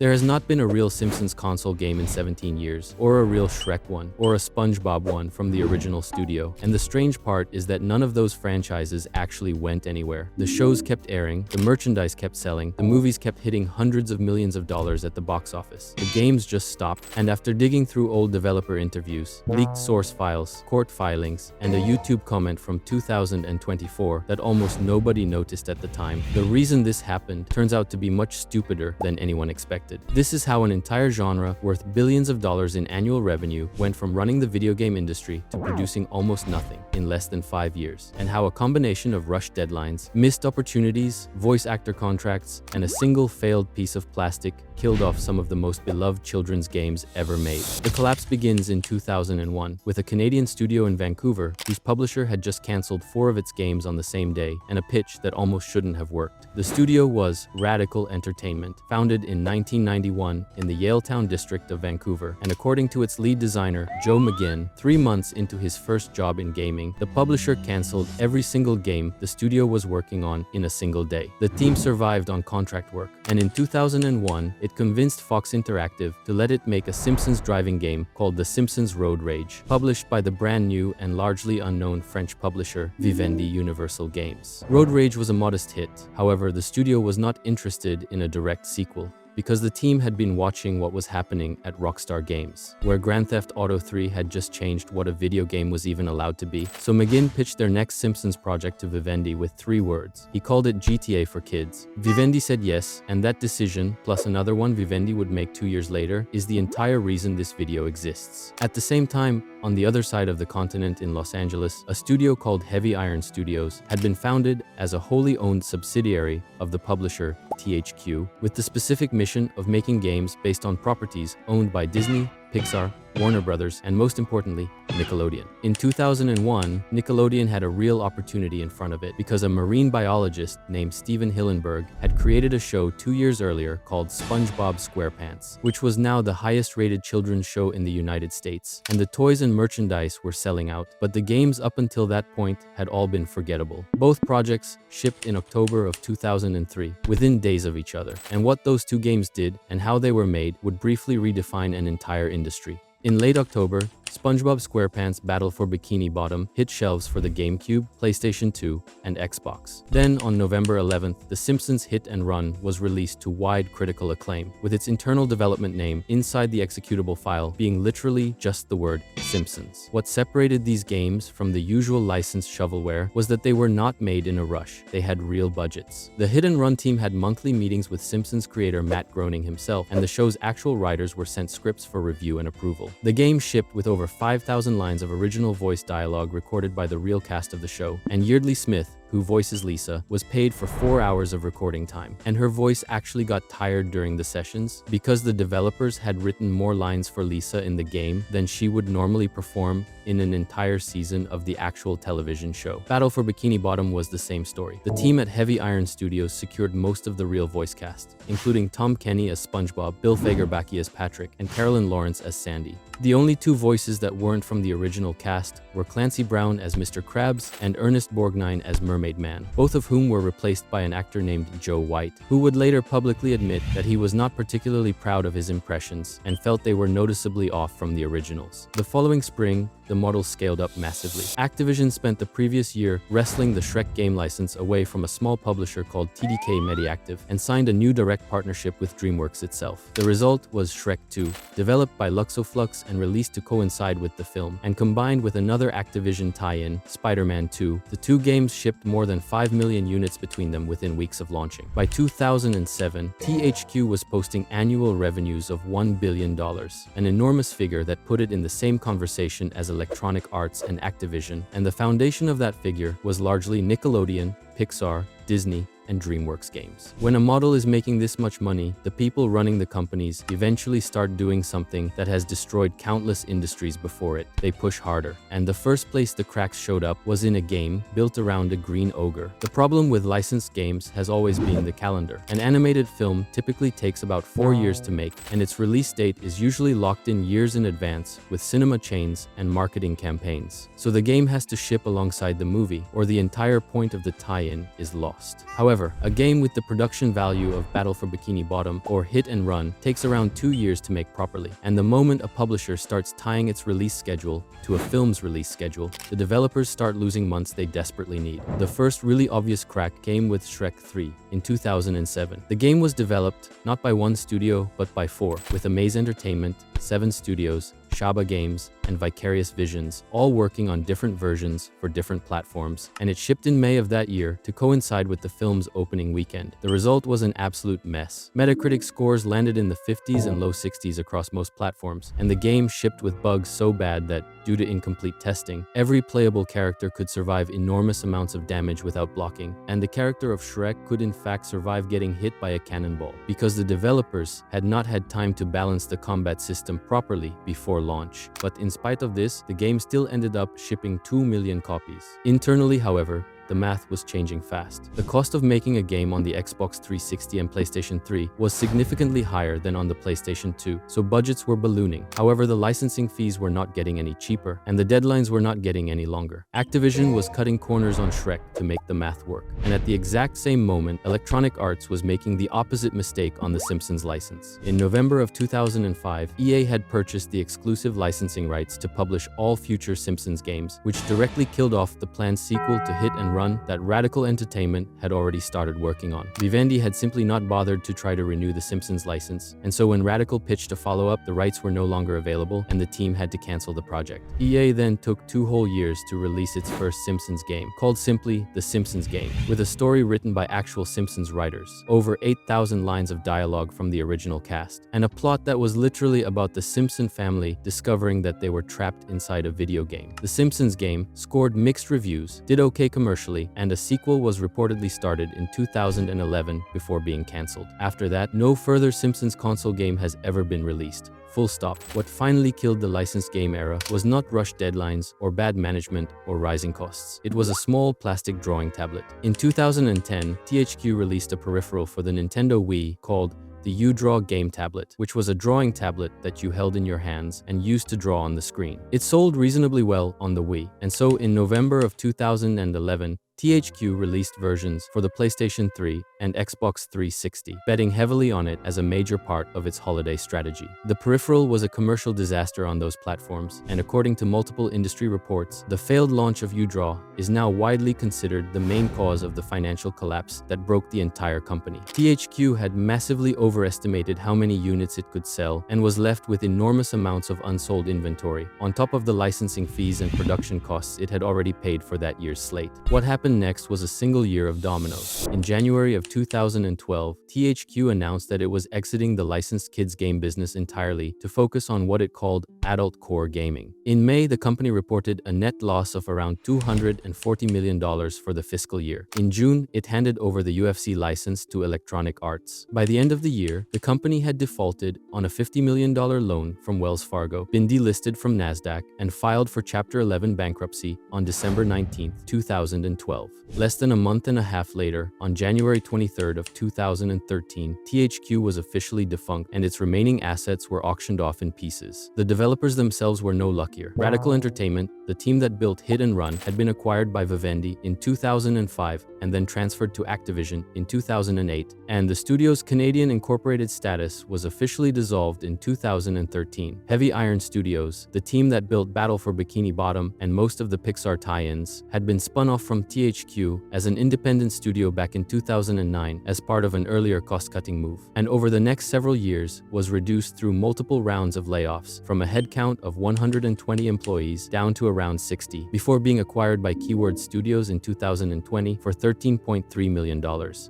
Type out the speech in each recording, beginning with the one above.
There has not been a real Simpsons console game in 17 years, or a real Shrek one, or a Spongebob one from the original studio. And the strange part is that none of those franchises actually went anywhere. The shows kept airing, the merchandise kept selling, the movies kept hitting hundreds of millions of dollars at the box office. The games just stopped, and after digging through old developer interviews, leaked source files, court filings, and a YouTube comment from 2024 that almost nobody noticed at the time, the reason this happened turns out to be much stupider than anyone expected. This is how an entire genre worth billions of dollars in annual revenue went from running the video game industry to producing almost nothing in less than 5 years, and how a combination of rushed deadlines, missed opportunities, voice actor contracts, and a single failed piece of plastic killed off some of the most beloved children's games ever made. The collapse begins in 2001 with a Canadian studio in Vancouver whose publisher had just cancelled 4 of its games on the same day, and a pitch that almost shouldn't have worked. The studio was Radical Entertainment, founded in 1991 in the Yaletown district of Vancouver, and according to its lead designer, Joe McGinn, 3 months into his first job in gaming, the publisher cancelled every single game the studio was working on in a single day. The team survived on contract work, and in 2001, it convinced Fox Interactive to let it make a Simpsons driving game called The Simpsons Road Rage, published by the brand new and largely unknown French publisher Vivendi Universal Games. Road Rage was a modest hit. However, the studio was not interested in a direct sequel, because the team had been watching what was happening at Rockstar Games, where Grand Theft Auto 3 had just changed what a video game was even allowed to be. So McGinn pitched their next Simpsons project to Vivendi with 3 words. He called it GTA for Kids. Vivendi said yes, and that decision, plus another one Vivendi would make 2 years later, is the entire reason this video exists. At the same time, on the other side of the continent in Los Angeles, a studio called Heavy Iron Studios had been founded as a wholly owned subsidiary of the publisher THQ, with the specific mission of making games based on properties owned by Disney, Pixar, Warner Brothers, and most importantly, Nickelodeon. In 2001, Nickelodeon had a real opportunity in front of it because a marine biologist named Steven Hillenburg had created a show 2 years earlier called Spongebob SquarePants, which was now the highest-rated children's show in the United States, and the toys and merchandise were selling out, but the games up until that point had all been forgettable. Both projects shipped in October of 2003, within days of each other, and what those 2 games did and how they were made would briefly redefine an entire industry. In late October, Spongebob SquarePants Battle for Bikini Bottom hit shelves for the GameCube, PlayStation 2, and Xbox. Then, on November 11th, The Simpsons Hit and Run was released to wide critical acclaim, with its internal development name inside the executable file being literally just the word Simpsons. What separated these games from the usual licensed shovelware was that they were not made in a rush. They had real budgets. The Hit and Run team had monthly meetings with Simpsons creator Matt Groening himself, and the show's actual writers were sent scripts for review and approval. The game shipped with over 5,000 lines of original voice dialogue recorded by the real cast of the show, and Yeardley Smith, who voices Lisa, was paid for 4 hours of recording time, and her voice actually got tired during the sessions because the developers had written more lines for Lisa in the game than she would normally perform in an entire season of the actual television show. Battle for Bikini Bottom was the same story. The team at Heavy Iron Studios secured most of the real voice cast, including Tom Kenny as SpongeBob, Bill Fagerbakke as Patrick, and Carolyn Lawrence as Sandy. The only 2 voices that weren't from the original cast were Clancy Brown as Mr. Krabs and Ernest Borgnine as Mermaid Man, both of whom were replaced by an actor named Joe White, who would later publicly admit that he was not particularly proud of his impressions and felt they were noticeably off from the originals. The following spring, the model scaled up massively. Activision spent the previous year wresting the Shrek game license away from a small publisher called TDK Mediactive and signed a new direct partnership with DreamWorks itself. The result was Shrek 2, developed by Luxoflux and released to coincide with the film, and combined with another Activision tie-in, Spider-Man 2, the 2 games shipped more than 5 million units between them within weeks of launching. By 2007, THQ was posting annual revenues of $1 billion, an enormous figure that put it in the same conversation as Electronic Arts and Activision, and the foundation of that figure was largely Nickelodeon, Pixar, Disney, and DreamWorks games. When a model is making this much money, the people running the companies eventually start doing something that has destroyed countless industries before it. They push harder. And the first place the cracks showed up was in a game built around a green ogre. The problem with licensed games has always been the calendar. An animated film typically takes about 4 years to make, and its release date is usually locked in years in advance with cinema chains and marketing campaigns. So the game has to ship alongside the movie, or the entire point of the tie-in is lost. However, However, a game with the production value of Battle for Bikini Bottom or Hit and Run takes around 2 years to make properly, and the moment a publisher starts tying its release schedule to a film's release schedule, the developers start losing months they desperately need. The first really obvious crack came with Shrek 3 in 2007. The game was developed not by one studio but by 4, with Amaze Entertainment, 7 Studios, Shaba Games, and Vicarious Visions, all working on different versions for different platforms, and it shipped in May of that year to coincide with the film's opening weekend. The result was an absolute mess. Metacritic scores landed in the 50s and low 60s across most platforms, and the game shipped with bugs so bad that, due to incomplete testing, every playable character could survive enormous amounts of damage without blocking, and the character of Shrek could in fact survive getting hit by a cannonball, because the developers had not had time to balance the combat system properly before launch. But in spite of this, the game still ended up shipping 2 million copies. Internally, however, the math was changing fast. The cost of making a game on the Xbox 360 and PlayStation 3 was significantly higher than on the PlayStation 2, so budgets were ballooning. However, the licensing fees were not getting any cheaper, and the deadlines were not getting any longer. Activision was cutting corners on Shrek to make the math work. And at the exact same moment, Electronic Arts was making the opposite mistake on the Simpsons license. In November of 2005, EA had purchased the exclusive licensing rights to publish all future Simpsons games, which directly killed off the planned sequel to Hit and Run that Radical Entertainment had already started working on. Vivendi had simply not bothered to try to renew the Simpsons license, and so when Radical pitched a follow-up, the rights were no longer available and the team had to cancel the project. EA then took 2 whole years to release its first Simpsons game, called simply The Simpsons Game, with a story written by actual Simpsons writers, over 8,000 lines of dialogue from the original cast, and a plot that was literally about the Simpson family discovering that they were trapped inside a video game. The Simpsons Game scored mixed reviews, did okay commercially, and a sequel was reportedly started in 2011 before being cancelled. After that, no further Simpsons console game has ever been released. Full stop. What finally killed the licensed game era was not rushed deadlines or bad management or rising costs. It was a small plastic drawing tablet. In 2010, THQ released a peripheral for the Nintendo Wii called the U-Draw Game Tablet, which was a drawing tablet that you held in your hands and used to draw on the screen. It sold reasonably well on the Wii, and so in November of 2011, THQ released versions for the PlayStation 3 and Xbox 360, betting heavily on it as a major part of its holiday strategy. The peripheral was a commercial disaster on those platforms, and according to multiple industry reports, the failed launch of U-Draw is now widely considered the main cause of the financial collapse that broke the entire company. THQ had massively overestimated how many units it could sell and was left with enormous amounts of unsold inventory, on top of the licensing fees and production costs it had already paid for that year's slate. What happened next was a single year of dominoes. In January of 2012, THQ announced that it was exiting the licensed kids game business entirely to focus on what it called adult core gaming. In May, the company reported a net loss of around $240 million for the fiscal year. In June, it handed over the UFC license to Electronic Arts. By the end of the year, the company had defaulted on a $50 million loan from Wells Fargo, been delisted from NASDAQ, and filed for Chapter 11 bankruptcy on December 19, 2012. Less than a month and a half later, on January 23rd of 2013, THQ was officially defunct and its remaining assets were auctioned off in pieces. The developers themselves were no luckier. Radical Entertainment, the team that built Hit and Run, had been acquired by Vivendi in 2005 and then transferred to Activision in 2008, and the studio's Canadian incorporated status was officially dissolved in 2013. Heavy Iron Studios, the team that built Battle for Bikini Bottom and most of the Pixar tie-ins, had been spun off from THQ as an independent studio back in 2009 as part of an earlier cost-cutting move, and over the next several years was reduced through multiple rounds of layoffs from a headcount of 120 employees down to around 60, before being acquired by Keyword Studios in 2020 for $13.3 million.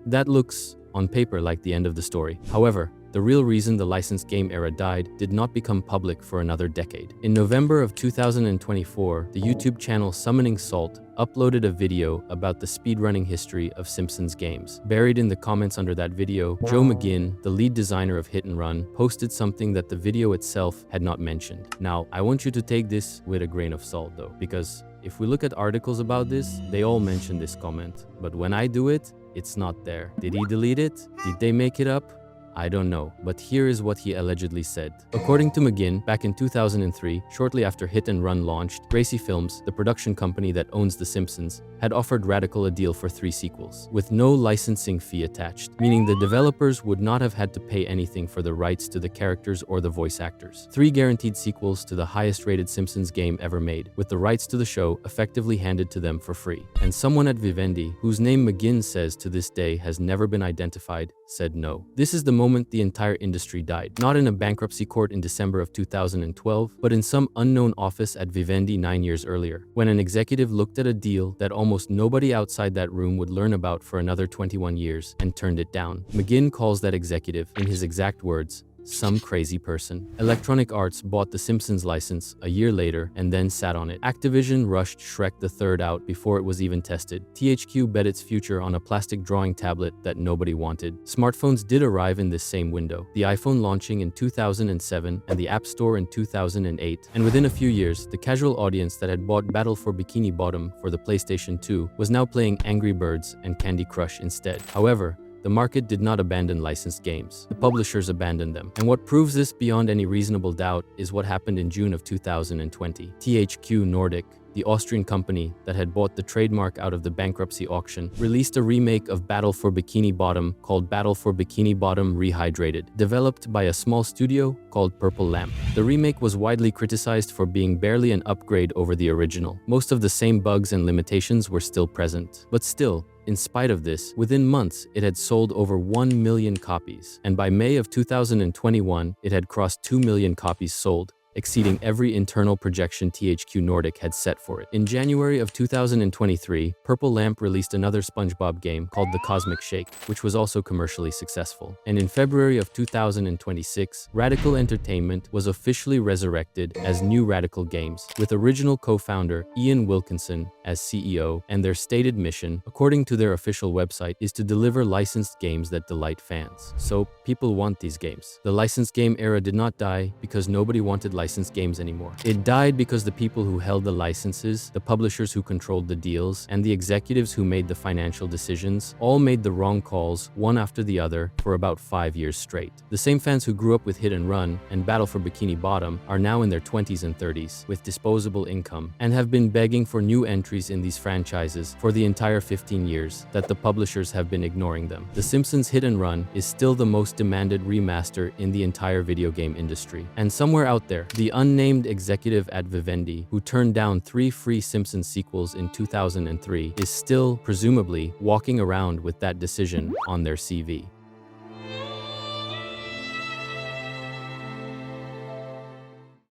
That looks, on paper, like the end of the story. However, the real reason the licensed game era died did not become public for another decade. In November of 2024, the YouTube channel Summoning Salt uploaded a video about the speedrunning history of Simpsons games. Buried in the comments under that video, Joe McGinn, the lead designer of Hit and Run, posted something that the video itself had not mentioned. Now, I want you to take this with a grain of salt though, because if we look at articles about this, they all mention this comment. But when I do it, it's not there. Did he delete it? Did they make it up? I don't know, but here is what he allegedly said. According to McGinn, back in 2003, shortly after Hit and Run launched, Gracie Films, the production company that owns The Simpsons, had offered Radical a deal for 3 sequels, with no licensing fee attached, meaning the developers would not have had to pay anything for the rights to the characters or the voice actors. 3 guaranteed sequels to the highest-rated Simpsons game ever made, with the rights to the show effectively handed to them for free. And someone at Vivendi, whose name McGinn says to this day has never been identified, said no. This is the moment the entire industry died, not in a bankruptcy court in December of 2012, but in some unknown office at Vivendi 9 years earlier, when an executive looked at a deal that almost nobody outside that room would learn about for another 21 years and turned it down. McGinn calls that executive, in his exact words, some crazy person. Electronic Arts bought the Simpsons license a year later and then sat on it. Activision rushed Shrek the Third out before it was even tested. THQ bet its future on a plastic drawing tablet that nobody wanted. Smartphones did arrive in this same window, the iPhone launching in 2007 and the App Store in 2008. And within a few years, the casual audience that had bought Battle for Bikini Bottom for the PlayStation 2 was now playing Angry Birds and Candy Crush instead. However, the market did not abandon licensed games. The publishers abandoned them. And what proves this beyond any reasonable doubt is what happened in June of 2020. THQ Nordic, the Austrian company that had bought the trademark out of the bankruptcy auction, released a remake of Battle for Bikini Bottom called Battle for Bikini Bottom Rehydrated, developed by a small studio called Purple Lamp. The remake was widely criticized for being barely an upgrade over the original. Most of the same bugs and limitations were still present. But still, in spite of this, within months, it had sold over 1 million copies, and by May of 2021, it had crossed 2 million copies sold, exceeding every internal projection THQ Nordic had set for it. In January of 2023, Purple Lamp released another Spongebob game called The Cosmic Shake, which was also commercially successful. And in February of 2026, Radical Entertainment was officially resurrected as New Radical Games, with original co-founder Ian Wilkinson as CEO, and their stated mission, according to their official website, is to deliver licensed games that delight fans. So, people want these games. The licensed game era did not die because nobody wanted licensed games anymore. It died because the people who held the licenses, the publishers who controlled the deals, and the executives who made the financial decisions all made the wrong calls, one after the other, for about 5 years straight. The same fans who grew up with Hit and Run and Battle for Bikini Bottom are now in their 20s and 30s with disposable income and have been begging for new entries in these franchises for the entire 15 years that the publishers have been ignoring them. The Simpsons Hit and Run is still the most demanded remaster in the entire video game industry. And somewhere out there, the unnamed executive at Vivendi, who turned down 3 free Simpsons sequels in 2003, is still, presumably, walking around with that decision on their CV.